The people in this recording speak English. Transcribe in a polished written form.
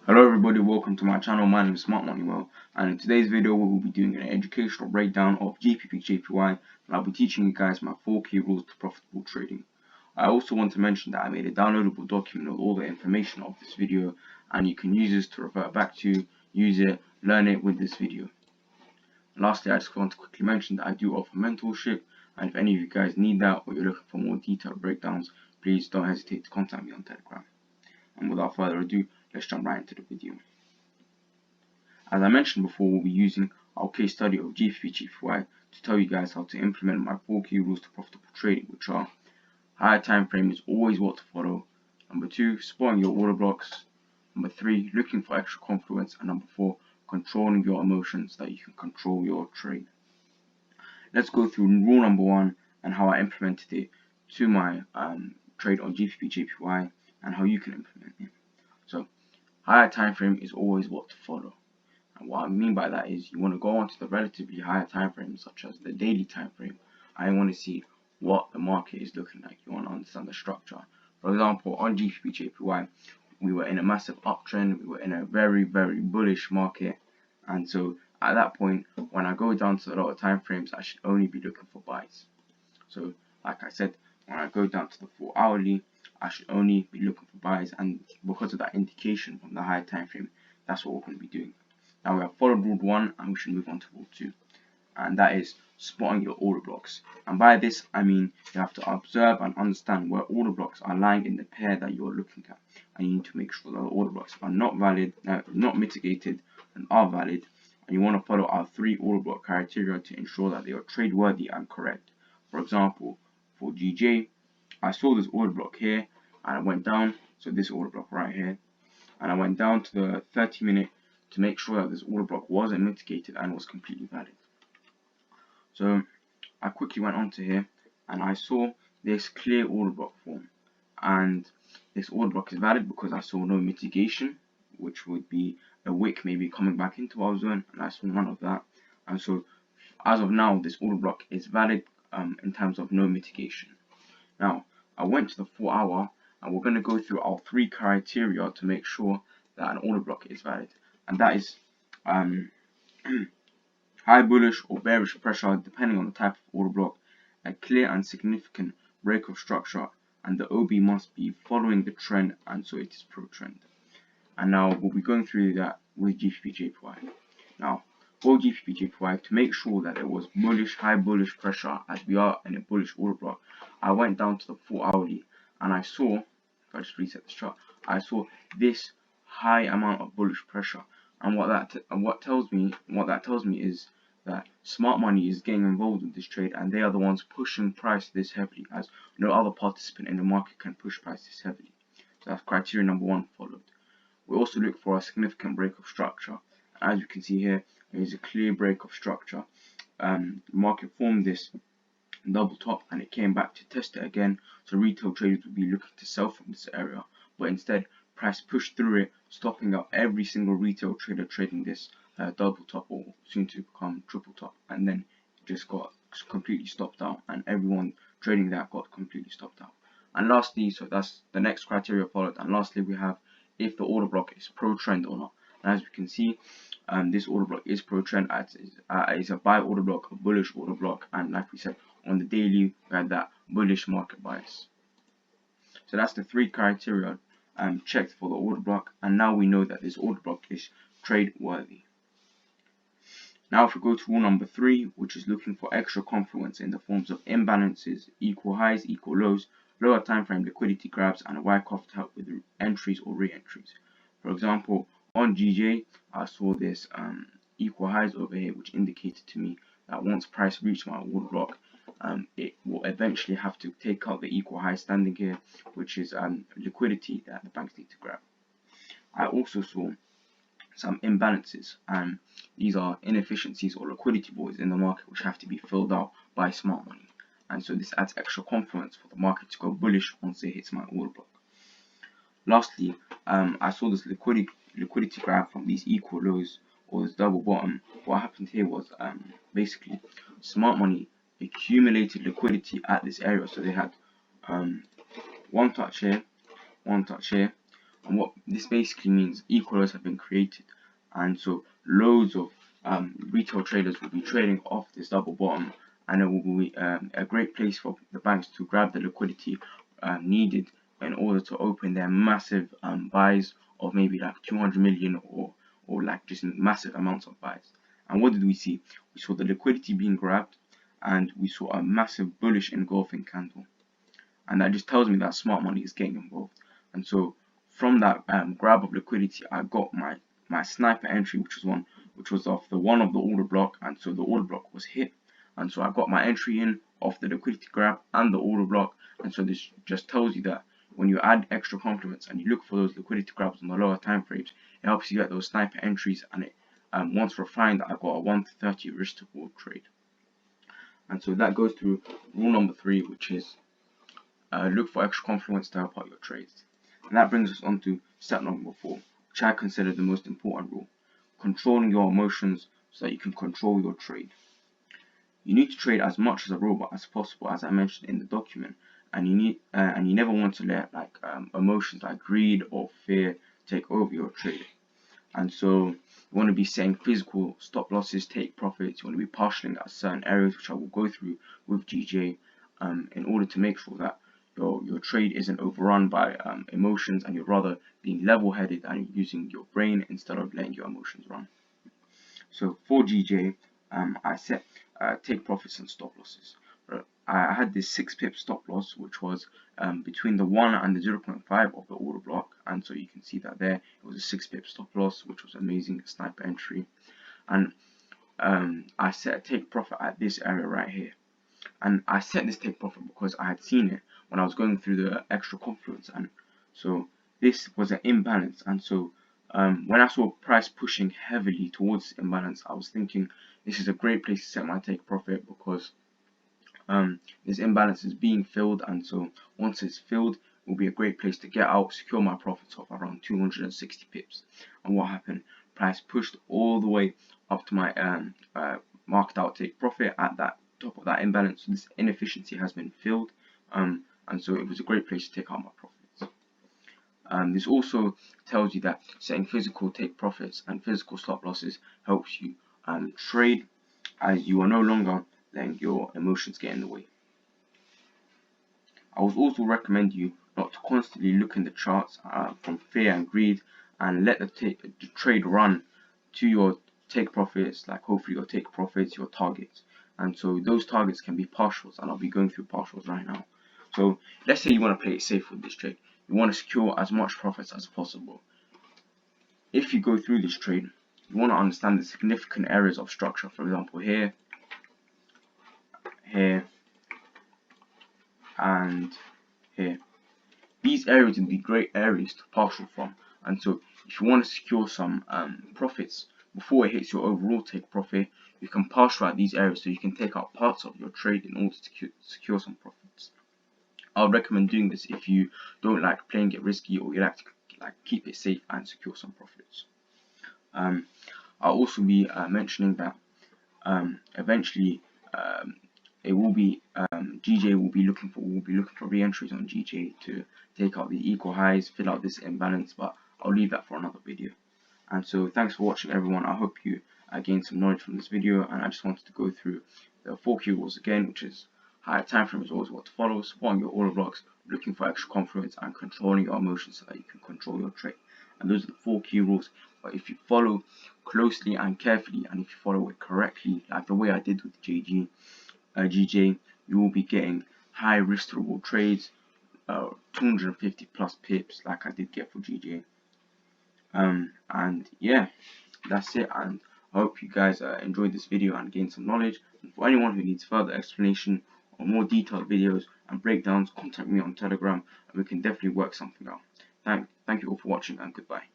Hello everybody, welcome to my channel. My name is Smart Money Well, and in today's video we will be doing an educational breakdown of JPY, and I'll be teaching you guys my 4 key rules to profitable trading. I also want to mention that I made a downloadable document with all the information of this video, and you can use this to revert back to, use it, learn it with this video. Lastly, I just want to quickly mention that I do offer mentorship, and if any of you guys need that or you're looking for more detailed breakdowns, please don't hesitate to contact me on Telegram. And without further ado, let's jump right into the video. As I mentioned before, we'll be using our case study of JPY to tell you guys how to implement my 4 key rules to profitable trading, which are: higher time frame is always what to follow, number 2, spotting your order blocks, number 3, looking for extra confluence, and number 4, controlling your emotions so that you can control your trade. Let's go through rule number 1 and how I implemented it to my trade on JPY and how you can implement it. So, higher time frame is always what to follow. And what I mean by that is you want to go onto the relatively higher time frames, such as the daily time frame. I want to see what the market is looking like. You want to understand the structure. For example, on JPY, we were in a massive uptrend. We were in a very, very bullish market. And so at that point, when I go down to a lot of time frames, I should only be looking for buys. So like I said, when I go down to the 4 hourly, I should only be looking for buys, and because of that indication from the higher time frame, that's what we're going to be doing. Now we have followed rule 1 and we should move on to rule 2, and that is spotting your order blocks. And by this I mean you have to observe and understand where order blocks are lying in the pair that you are looking at, and you need to make sure that the order blocks are not valid, not mitigated, and are valid. And you want to follow our 3 order block criteria to ensure that they are trade worthy and correct. For example, for GJ, I saw this order block here and I went down, so this order block right here, and I went down to the 30-minute to make sure that this order block wasn't mitigated and was completely valid. So I quickly went onto here and I saw this clear order block form, and this order block is valid because I saw no mitigation, which would be a wick maybe coming back into what I was doing, and I saw none of that. And so as of now, this order block is valid in terms of no mitigation. Now I went to the 4 hour and we're going to go through our 3 criteria to make sure that an order block is valid, and that is high bullish or bearish pressure depending on the type of order block, a clear and significant break of structure, and the OB must be following the trend, and so it is pro trend. And now we'll be going through that with JPY. Now for JPY, to make sure that there was bullish, high bullish pressure as we are in a bullish order block, I went down to the 4 hourly and I saw, if I just reset this chart, I saw this high amount of bullish pressure. And what that tells me is that smart money is getting involved in this trade, and they are the ones pushing price this heavily, as no other participant in the market can push price this heavily. So that's criteria number 1 followed. We also look for a significant break of structure. As you can see here, there is a clear break of structure. The market formed this double top and it came back to test it again, so retail traders would be looking to sell from this area, but instead price pushed through it, stopping up every single retail trader trading this double top, or soon to become triple top, and then it just got completely stopped out, and everyone trading that got completely stopped out. And lastly, so that's the next criteria followed, and lastly we have if the order block is pro trend or not. And as we can see, this order block is pro trend, it's a buy order block, a bullish order block, and like we said, on the daily we had that bullish market bias. So that's the 3 criteria checked for the order block, and now we know that this order block is trade worthy. Now if we go to rule number 3, which is looking for extra confluence in the forms of imbalances, equal highs, equal lows, lower time frame liquidity grabs, and a Wyckoff to help with entries or re-entries. For example, on GJ, I saw this equal highs over here, which indicated to me that once price reached my order block, it will eventually have to take out the equal high standing here, which is liquidity that the banks need to grab. I also saw some imbalances, and these are inefficiencies or liquidity voids in the market which have to be filled out by smart money, and so this adds extra confluence for the market to go bullish once it hits my order block. Lastly, I saw this liquidity grab from these equal lows or this double bottom. What happened here was basically smart money accumulated liquidity at this area, so they had one touch here, And what this basically means, equal lows have been created, and so loads of retail traders will be trading off this double bottom, and it will be a great place for the banks to grab the liquidity needed in order to open their massive buys of maybe like 200 million or like just massive amounts of buys. And what did we see? We saw the liquidity being grabbed, and we saw a massive bullish engulfing candle, and that just tells me that smart money is getting involved. And so from that grab of liquidity, I got my sniper entry, which was off the one of the order block, and so the order block was hit, and so I got my entry in off the liquidity grab and the order block. And so this just tells you that when you add extra complements and you look for those liquidity grabs on the lower time frames, it helps you get those sniper entries, and it once refined, I got a 1 to 30 risk to reward trade. And so that goes through rule number 3, which is look for extra complements to help out your trades. And that brings us on to step number 4, which I consider the most important rule: controlling your emotions so that you can control your trade. You need to trade as much as a robot as possible, as I mentioned in the document, and you never want to let like emotions like greed or fear take over your trading. And so you want to be setting physical stop losses, take profits. You want to be partialing at certain areas, which I will go through with GJ, in order to make sure that your trade isn't overrun by emotions, and you're rather being level-headed and using your brain instead of letting your emotions run. So for GJ, I set take profits and stop losses. I had this 6 pip stop loss, which was between the 1 and the 0.5 of the order block, and so you can see that there it was a 6 pip stop loss, which was amazing, sniper entry. And I set a take profit at this area right here, and I set this take profit because I had seen it when I was going through the extra confluence, and so this was an imbalance. And so when I saw price pushing heavily towards this imbalance, I was thinking this is a great place to set my take profit, because this imbalance is being filled, and so once it's filled, it will be a great place to get out, secure my profits of around 260 pips. And what happened? Price pushed all the way up to my marked out take profit at that top of that imbalance. So this inefficiency has been filled, and so it was a great place to take out my profits. This also tells you that setting physical take profits and physical stop losses helps you trade, as you are no longer letting your emotions get in the way. I would also recommend you not to constantly look in the charts from fear and greed, and let the trade run to your take profits, like hopefully your take profits, your targets. And so those targets can be partials, and I'll be going through partials right now. So let's say you want to play it safe with this trade. You want to secure as much profits as possible. If you go through this trade, you want to understand the significant areas of structure. For example, here, and here. These areas would be great areas to partial from, and so if you want to secure some profits before it hits your overall take profit, you can partial at these areas so you can take out parts of your trade in order to secure some profits. I would recommend doing this if you don't like playing it risky, or you like to keep it safe and secure some profits. I'll also be mentioning that eventually it will be GJ will be looking for re-entries on GJ to take out the equal highs, fill out this imbalance, but I'll leave that for another video. And so thanks for watching, everyone. I hope you gained some knowledge from this video, and I just wanted to go through the 4 key rules again, which is higher time frame is always what to follow, supporting your order blocks, looking for extra confluence, and controlling your emotions so that you can control your trade. And those are the 4 key rules. But if you follow closely and carefully, and if you follow it correctly, like the way I did with GJ, you will be getting high risk to reward trades, 250 plus pips, like I did get for GJ. And yeah, that's it. And I hope you guys enjoyed this video and gained some knowledge. And for anyone who needs further explanation or more detailed videos and breakdowns, contact me on Telegram, and we can definitely work something out. Thank you all for watching, and goodbye.